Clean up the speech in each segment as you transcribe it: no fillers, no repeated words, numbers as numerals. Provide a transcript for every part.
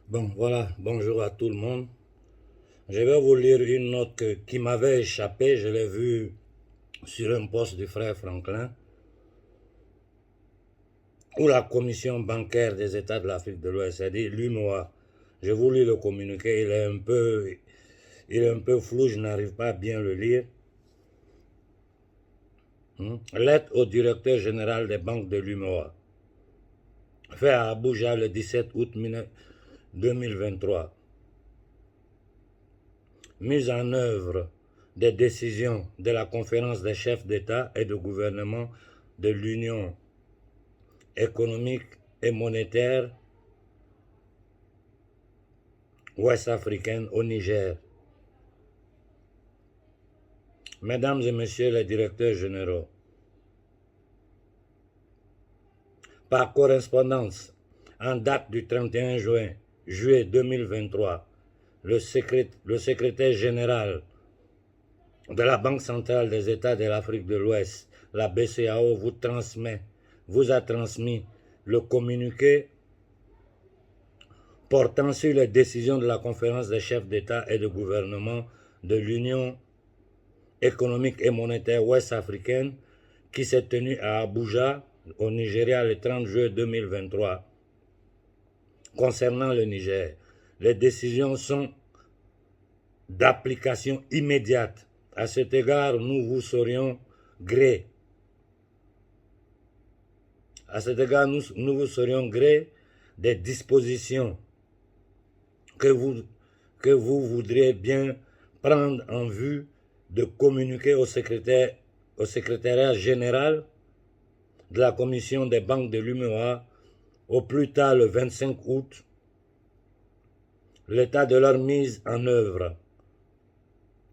Bon, voilà, bonjour à tout le monde. Je vais vous lire une note qui m'avait échappé, je l'ai vue sur un poste du frère Franklin, où la commission bancaire des États de l'Afrique de l'Ouest a dit l'UMOA. Je vous lis le communiqué, il est un peu flou, je n'arrive pas à bien le lire. Lettre au directeur général des banques de l'UMOA. Fait à Abuja le 17 août 2023. Mise en œuvre des décisions de la conférence des chefs d'État et de gouvernement de l'Union économique et monétaire ouest-africaine au Niger. Mesdames et messieurs les directeurs généraux, par correspondance, en date du 31 juillet 2023, le secrétaire général de la Banque centrale des États de l'Afrique de l'Ouest, la BCAO, vous a transmis le communiqué portant sur les décisions de la conférence des chefs d'État et de gouvernement de l'Union économique et monétaire ouest-africaine qui s'est tenue à Abuja, au Nigeria, le 30 juillet 2023. Concernant le Niger, les décisions sont d'application immédiate. À cet égard, nous vous serions gré. À cet égard, nous vous serions gré des dispositions que vous voudriez bien prendre en vue de communiquer au secrétariat général de la commission des banques de l'UMOA au plus tard le 25 août l'état de leur mise en œuvre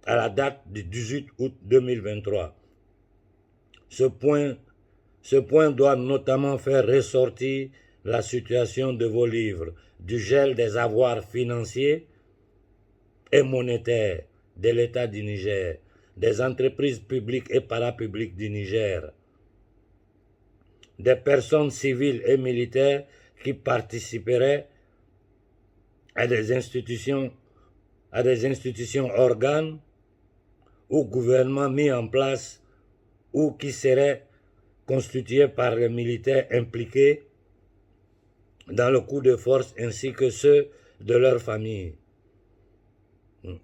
à la date du 18 août 2023. Ce point doit notamment faire ressortir la situation de vos livres, du gel des avoirs financiers et monétaires de l'État du Niger, des entreprises publiques et parapubliques du Niger, des personnes civiles et militaires qui participeraient à des institutions organes ou gouvernements mis en place ou qui seraient constitués par les militaires impliqués dans le coup de force ainsi que ceux de leur famille.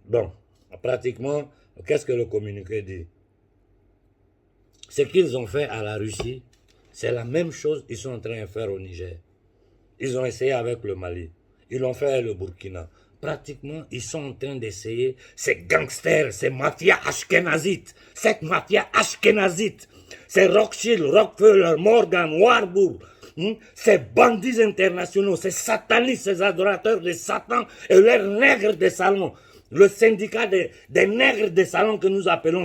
Bon, pratiquement, qu'est-ce que le communiqué dit? Ce qu'ils ont fait à la Russie, c'est la même chose qu'ils sont en train de faire au Niger. Ils ont essayé avec le Mali. Ils l'ont fait avec le Burkina. Pratiquement, ils sont en train d'essayer, ces gangsters, ces mafias ashkénazites, cette mafia ashkénazite, ces Rothschild, Rockefeller, Morgan, Warburg, ces bandits internationaux, ces satanistes, ces adorateurs de Satan et leurs nègres de salon. Le syndicat des nègres de salon que nous appelons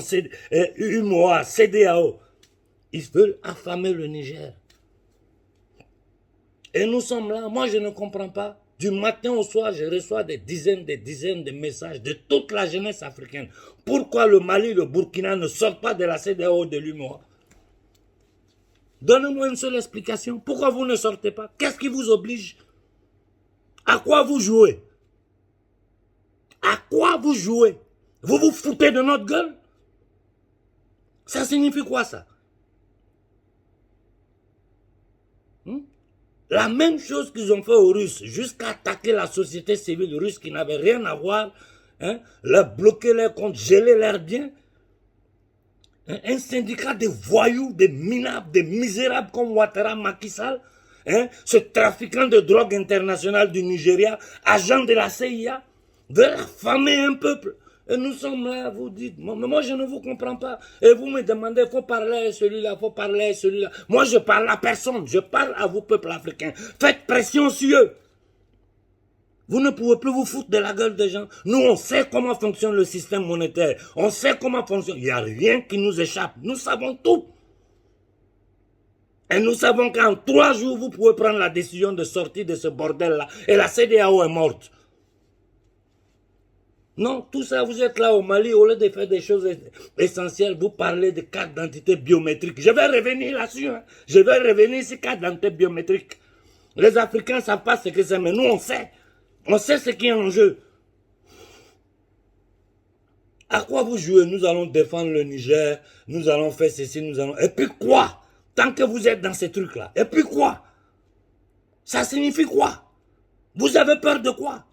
UMOA, CDAO, ils veulent affamer le Niger. Et nous sommes là, moi je ne comprends pas. Du matin au soir, je reçois des dizaines de messages de toute la jeunesse africaine. Pourquoi le Mali, le Burkina ne sortent pas de la CEDEAO de l'UMOA? Donnez-moi une seule explication. Pourquoi vous ne sortez pas? Qu'est-ce qui vous oblige? À quoi vous jouez? À quoi vous jouez? Vous vous foutez de notre gueule? Ça signifie quoi ça? La même chose qu'ils ont fait aux Russes, jusqu'à attaquer la société civile russe qui n'avait rien à voir, leur bloquer leurs comptes, geler leurs biens. Un syndicat de voyous, de minables, de misérables comme Ouattara Macky Sall, ce trafiquant de drogue international du Nigeria, agent de la CIA, veut affamer un peuple. Et nous sommes là, vous dites, mais moi je ne vous comprends pas. Et vous me demandez, il faut parler à celui-là, il faut parler à celui-là. Moi je parle à personne, je parle à vous, peuple africain. Faites pression sur eux. Vous ne pouvez plus vous foutre de la gueule des gens. Nous, on sait comment fonctionne le système monétaire. On sait comment fonctionne. Il n'y a rien qui nous échappe. Nous savons tout. Et nous savons qu'en 3 jours, vous pouvez prendre la décision de sortir de ce bordel-là. Et la CEDEAO est morte. Non, tout ça, vous êtes là au Mali, au lieu de faire des choses essentielles, vous parlez de carte d'identité biométrique. Je vais revenir là-dessus. Je vais revenir sur carte d'identité biométrique. Les Africains ne savent pas ce que c'est, mais nous, on sait. On sait ce qui est en jeu. À quoi vous jouez? Nous allons défendre le Niger, nous allons faire ceci, nous allons... Et puis quoi? Tant que vous êtes dans ces trucs-là. Et puis quoi? Ça signifie quoi? Vous avez peur de quoi?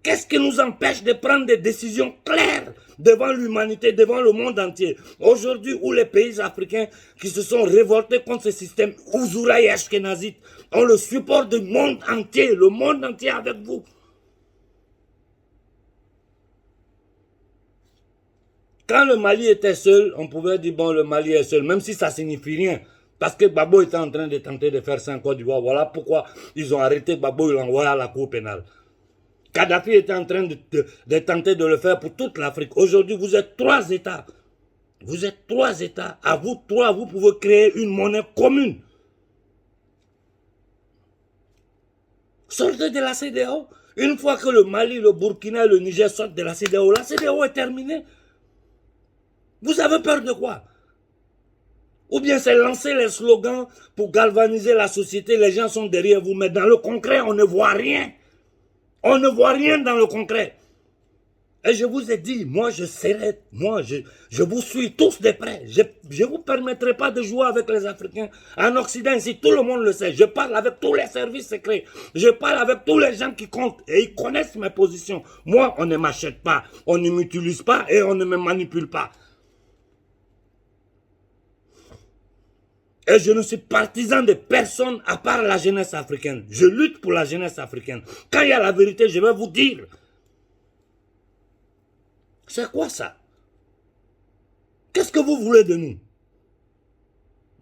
Qu'est-ce qui nous empêche de prendre des décisions claires devant l'humanité, devant le monde entier? Aujourd'hui, où les pays africains qui se sont révoltés contre ce système Ouzoura et Ashkenazite ont le support du monde entier, le monde entier avec vous. Quand le Mali était seul, on pouvait dire, bon, le Mali est seul, même si ça signifie rien. Parce que Gbagbo était en train de tenter de faire ça en Côte d'Ivoire. Voilà pourquoi ils ont arrêté Gbagbo, ils l'ont envoyé à la Cour pénale. Kadhafi était en train de tenter de le faire pour toute l'Afrique. Aujourd'hui, vous êtes 3 États. Vous êtes 3 États. À vous 3, vous pouvez créer une monnaie commune. Sortez de la CEDEAO. Une fois que le Mali, le Burkina et le Niger sortent de la CEDEAO est terminée. Vous avez peur de quoi? Ou bien c'est lancer les slogans pour galvaniser la société, les gens sont derrière vous, mais dans le concret, on ne voit rien. On ne voit rien dans le concret. Et je vous ai dit, moi je vous suis tous de près. Je ne vous permettrai pas de jouer avec les Africains. En Occident, ici, tout le monde le sait. Je parle avec tous les services secrets. Je parle avec tous les gens qui comptent. Et ils connaissent mes positions. Moi, on ne m'achète pas, on ne m'utilise pas et on ne me manipule pas. Et je ne suis partisan de personne à part la jeunesse africaine. Je lutte pour la jeunesse africaine. Quand il y a la vérité, je vais vous dire. C'est quoi ça? Qu'est-ce que vous voulez de nous?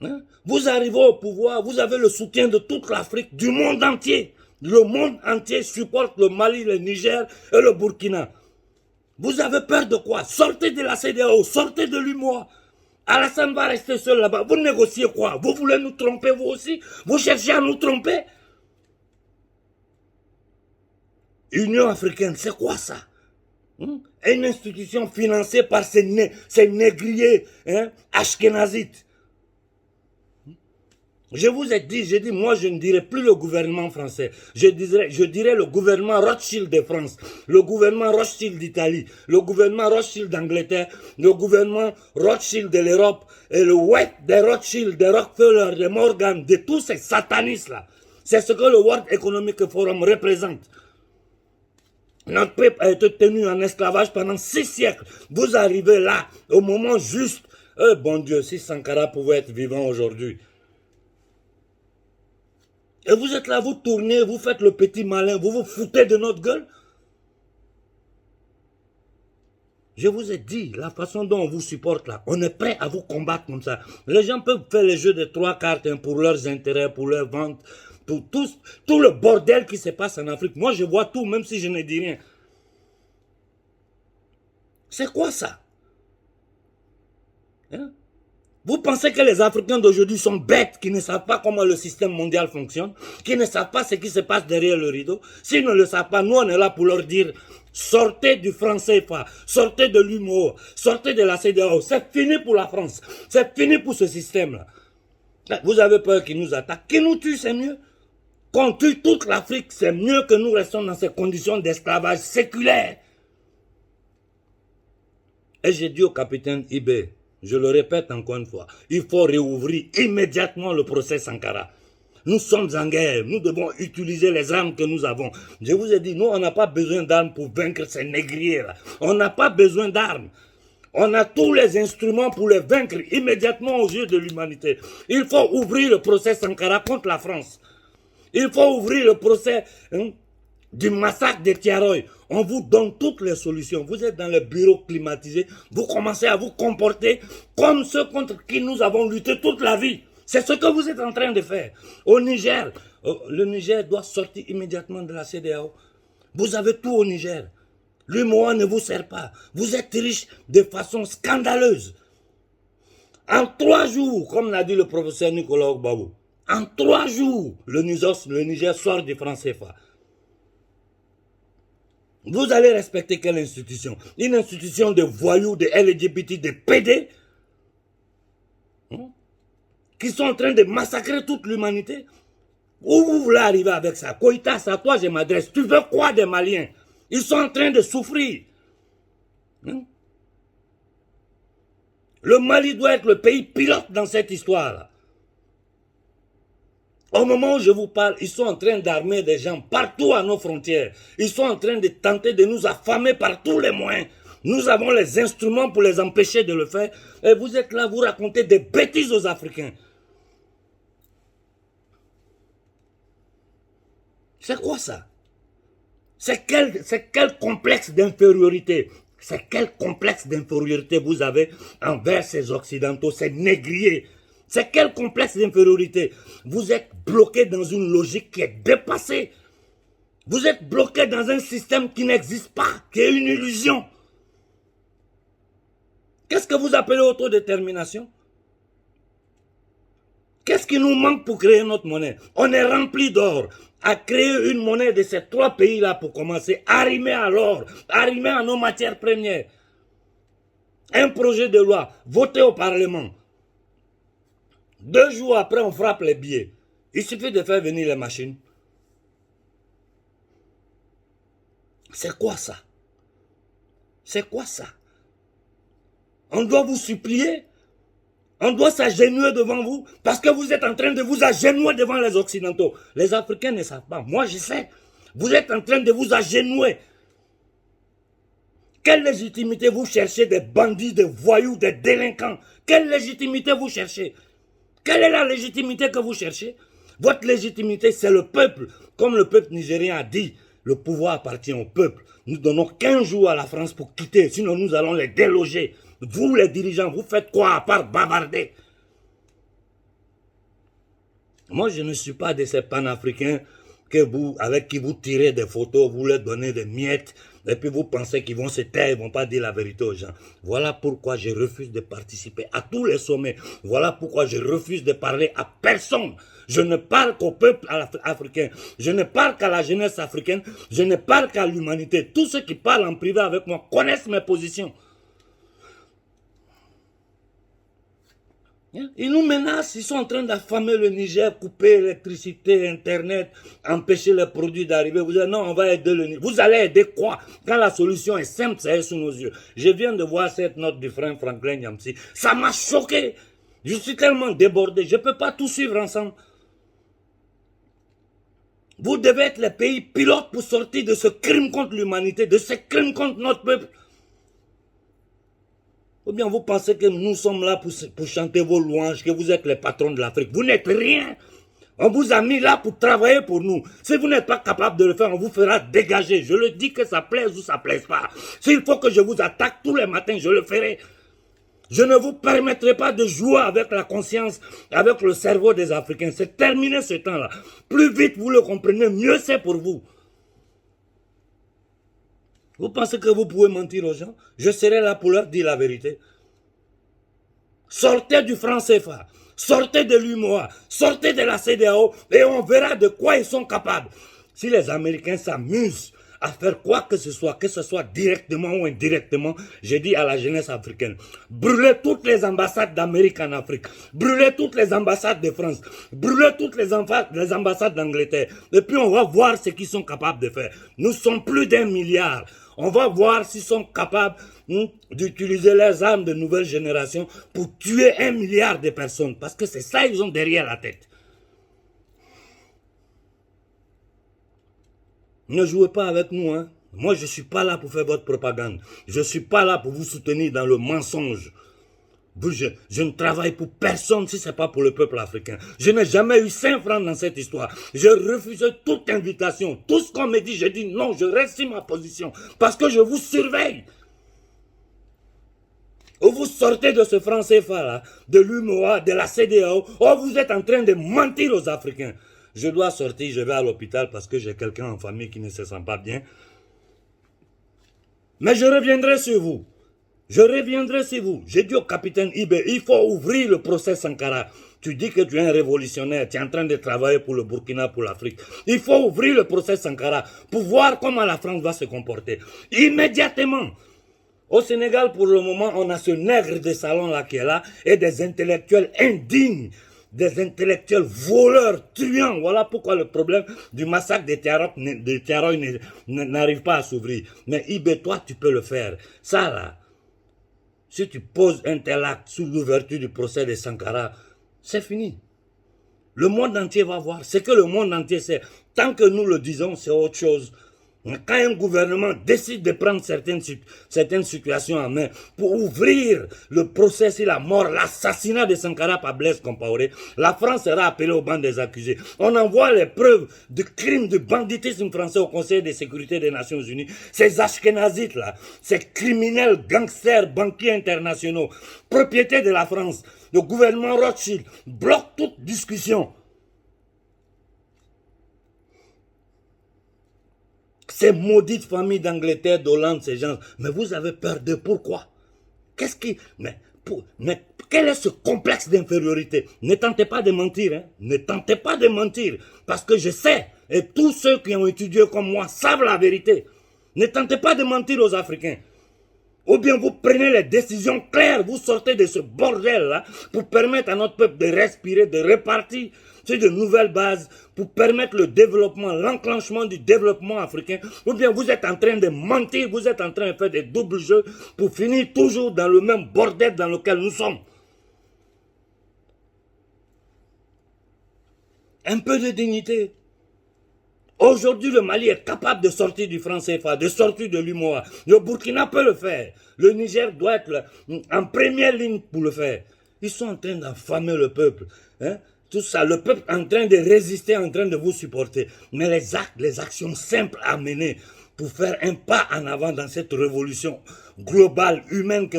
Hein? Vous arrivez au pouvoir, vous avez le soutien de toute l'Afrique, du monde entier. Le monde entier supporte le Mali, le Niger et le Burkina. Vous avez peur de quoi? Sortez de la CEDEAO, sortez de l'UMOA. Alassane va rester seul là-bas. Vous négociez quoi? Vous voulez nous tromper vous aussi? Vous cherchez à nous tromper? Union africaine, c'est quoi ça? Une institution financée par ces négriers ashkénazites. Je vous ai dit, j'ai dit, moi je ne dirais plus le gouvernement français. Je dirais le gouvernement Rothschild de France, le gouvernement Rothschild d'Italie, le gouvernement Rothschild d'Angleterre, le gouvernement Rothschild de l'Europe, et le West des Rothschild, de Rockefeller, de Morgan, de tous ces satanistes-là. C'est ce que le World Economic Forum représente. Notre peuple a été tenu en esclavage pendant 6 siècles. Vous arrivez là, au moment juste. Bon Dieu, si Sankara pouvait être vivant aujourd'hui. Et vous êtes là, vous tournez, vous faites le petit malin, vous vous foutez de notre gueule. Je vous ai dit, la façon dont on vous supporte là, on est prêt à vous combattre comme ça. Les gens peuvent faire les jeux de 3 cartes pour leurs intérêts, pour leurs ventes, pour tout le bordel qui se passe en Afrique. Moi, je vois tout, même si je ne dis rien. C'est quoi ça? Hein? Vous pensez que les Africains d'aujourd'hui sont bêtes, qui ne savent pas comment le système mondial fonctionne, qui ne savent pas ce qui se passe derrière le rideau? S'ils ne le savent pas, nous on est là pour leur dire, sortez du franc CFA, sortez de l'UMO, sortez de la CEDEAO, c'est fini pour la France, c'est fini pour ce système-là. Vous avez peur qu'ils nous attaquent, qu'ils nous tuent, c'est mieux. Qu'on tue toute l'Afrique, c'est mieux que nous restions dans ces conditions d'esclavage séculaire. Et j'ai dit au capitaine Ibé, je le répète encore une fois, il faut réouvrir immédiatement le procès Sankara. Nous sommes en guerre, nous devons utiliser les armes que nous avons. Je vous ai dit, nous, on n'a pas besoin d'armes pour vaincre ces négriers-là. On n'a pas besoin d'armes. On a tous les instruments pour les vaincre immédiatement aux yeux de l'humanité. Il faut ouvrir le procès Sankara contre la France. Il faut ouvrir le procès du massacre de Tiaroy. On vous donne toutes les solutions. Vous êtes dans le bureau climatisé. Vous commencez à vous comporter comme ceux contre qui nous avons lutté toute la vie. C'est ce que vous êtes en train de faire. Au Niger, le Niger doit sortir immédiatement de la CEDEAO. Vous avez tout au Niger. L'UMOA ne vous sert pas. Vous êtes riche de façon scandaleuse. En 3 jours, comme l'a dit le professeur Nicolas Gbagbo, en 3 jours, le Niger sort du franc CFA. Vous allez respecter quelle institution? Une institution de voyous, de LGBT, de PD qui sont en train de massacrer toute l'humanité. Où vous voulez arriver avec ça? Koïta, c'est à toi je m'adresse. Tu veux quoi des Maliens? Ils sont en train de souffrir. Hein? Le Mali doit être le pays pilote dans cette histoire-là. Au moment où je vous parle, ils sont en train d'armer des gens partout à nos frontières. Ils sont en train de tenter de nous affamer par tous les moyens. Nous avons les instruments pour les empêcher de le faire. Et vous êtes là, vous racontez des bêtises aux Africains. C'est quoi ça? C'est quel complexe d'infériorité? C'est quel complexe d'infériorité vous avez envers ces Occidentaux, ces négriers? C'est quel complexe d'infériorité? Vous êtes bloqué dans une logique qui est dépassée. Vous êtes bloqué dans un système qui n'existe pas, qui est une illusion. Qu'est-ce que vous appelez autodétermination? Qu'est-ce qui nous manque pour créer notre monnaie? On est rempli d'or. À créer une monnaie de ces trois pays-là pour commencer, arrimer à l'or, arrimer à nos matières premières. Un projet de loi voté au Parlement. 2 jours après, on frappe les billets. Il suffit de faire venir les machines. C'est quoi ça? C'est quoi ça? On doit vous supplier? On doit s'agenouiller devant vous parce que vous êtes en train de vous agenouiller devant les Occidentaux. Les Africains ne savent pas. Moi, je sais. Vous êtes en train de vous agenouiller. Quelle légitimité vous cherchez des bandits, des voyous, des délinquants? Quelle légitimité vous cherchez? Quelle est la légitimité que vous cherchez? Votre légitimité, c'est le peuple. Comme le peuple nigérien a dit, le pouvoir appartient au peuple. Nous donnons 15 jours à la France pour quitter, sinon nous allons les déloger. Vous, les dirigeants, vous faites quoi à part bavarder? Moi, je ne suis pas de ces panafricains avec qui vous tirez des photos, vous leur donnez des miettes, et puis vous pensez qu'ils vont se taire, ils ne vont pas dire la vérité aux gens. Voilà pourquoi je refuse de participer à tous les sommets. Voilà pourquoi je refuse de parler à personne. Je ne parle qu'au peuple africain. Je ne parle qu'à la jeunesse africaine. Je ne parle qu'à l'humanité. Tous ceux qui parlent en privé avec moi connaissent mes positions. Ils nous menacent, ils sont en train d'affamer le Niger, couper l'électricité, Internet, empêcher les produits d'arriver. Vous dites non, on va aider le Niger. Vous allez aider quoi? Quand la solution est simple, ça est sous nos yeux. Je viens de voir cette note du frère Franklin Nyamsi. Ça m'a choqué. Je suis tellement débordé. Je ne peux pas tout suivre ensemble. Vous devez être les pays pilotes pour sortir de ce crime contre l'humanité, de ce crime contre notre peuple. Ou bien vous pensez que nous sommes là pour chanter vos louanges, que vous êtes les patrons de l'Afrique. Vous n'êtes rien. On vous a mis là pour travailler pour nous. Si vous n'êtes pas capable de le faire, on vous fera dégager. Je le dis que ça plaise ou ça plaise pas. S'il faut que je vous attaque tous les matins, je le ferai. Je ne vous permettrai pas de jouer avec la conscience, avec le cerveau des Africains. C'est terminé ce temps-là. Plus vite vous le comprenez, mieux c'est pour vous. Vous pensez que vous pouvez mentir aux gens? Je serai là pour leur dire la vérité. Sortez du franc CFA, sortez de l'UMOA, sortez de la CEDEAO et on verra de quoi ils sont capables. Si les Américains s'amusent à faire quoi que ce soit directement ou indirectement, je dis à la jeunesse africaine, brûlez toutes les ambassades d'Amérique en Afrique, brûlez toutes les ambassades de France, brûlez toutes les ambassades d'Angleterre, et puis on va voir ce qu'ils sont capables de faire. Nous sommes plus d'1 milliard. On va voir s'ils sont capables d'utiliser les armes de nouvelle génération pour tuer 1 milliard de personnes. Parce que c'est ça qu'ils ont derrière la tête. Ne jouez pas avec nous, hein. Moi, je ne suis pas là pour faire votre propagande. Je ne suis pas là pour vous soutenir dans le mensonge. Je ne travaille pour personne si ce n'est pas pour le peuple africain. Je n'ai jamais eu 5 francs dans cette histoire. Je refuse toute invitation. Tout ce qu'on me dit, je dis non, je reste sur ma position. Parce que je vous surveille. Ou vous sortez de ce franc CFA là, de l'UMOA, de la CEDEAO, ou vous êtes en train de mentir aux Africains. Je dois sortir, je vais à l'hôpital parce que j'ai quelqu'un en famille qui ne se sent pas bien. Mais je reviendrai sur vous. Je reviendrai sur vous. J'ai dit au capitaine Ibé, il faut ouvrir le procès Sankara. Tu dis que tu es un révolutionnaire, tu es en train de travailler pour le Burkina, pour l'Afrique. Il faut ouvrir le procès Sankara pour voir comment la France va se comporter. Immédiatement. Au Sénégal, pour le moment, on a ce nègre de salon là qui est là et des intellectuels indignes des intellectuels voleurs, truands. Voilà pourquoi le problème du massacre des Tiaroy n'arrive pas à s'ouvrir. Mais Ibé, toi, tu peux le faire. Ça, là, si tu poses un tel acte sous l'ouverture du procès de Sankara, c'est fini. Le monde entier va voir. Ce que le monde entier sait. Tant que nous le disons, c'est autre chose. Quand un gouvernement décide de prendre certaines situations en main pour ouvrir le procès sur la mort, l'assassinat de Sankara par Blaise Compaoré, la France sera appelée au banc des accusés. On envoie les preuves de crimes de banditisme français au Conseil de sécurité des Nations Unies. Ces ashkénazites là, ces criminels, gangsters, banquiers internationaux, propriété de la France, le gouvernement Rothschild bloque toute discussion. Ces maudites familles d'Angleterre, d'Hollande, ces gens. Mais vous avez peur de pourquoi? Qu'est-ce qui... Mais quel est ce complexe d'infériorité? Ne tentez pas de mentir, hein? Ne tentez pas de mentir. Parce que je sais, et tous ceux qui ont étudié comme moi savent la vérité. Ne tentez pas de mentir aux Africains. Ou bien vous prenez les décisions claires, vous sortez de ce bordel-là pour permettre à notre peuple de respirer, de repartir sur de nouvelles bases, pour permettre le développement, l'enclenchement du développement africain. Ou bien vous êtes en train de mentir, vous êtes en train de faire des doubles jeux pour finir toujours dans le même bordel dans lequel nous sommes. Un peu de dignité. Aujourd'hui, le Mali est capable de sortir du franc CFA, de sortir de l'UMOA. Le Burkina peut le faire. Le Niger doit être en première ligne pour le faire. Ils sont en train d'affamer le peuple. Hein? Tout ça, le peuple est en train de résister, en train de vous supporter. Mais les actes, les actions simples à mener pour faire un pas en avant dans cette révolution globale, humaine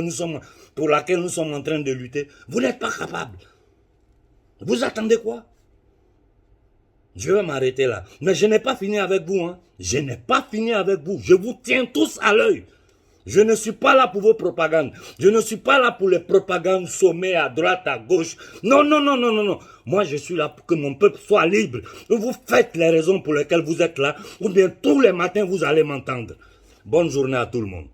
pour laquelle nous sommes en train de lutter, vous n'êtes pas capable. Vous attendez quoi? Je vais m'arrêter là. Mais je n'ai pas fini avec vous. Hein. Je n'ai pas fini avec vous. Je vous tiens tous à l'œil. Je ne suis pas là pour vos propagandes. Je ne suis pas là pour les propagandes sommées à droite, à gauche. Non, non, non, non, non, non. Moi, je suis là pour que mon peuple soit libre. Vous faites les raisons pour lesquelles vous êtes là. Ou bien tous les matins, vous allez m'entendre. Bonne journée à tout le monde.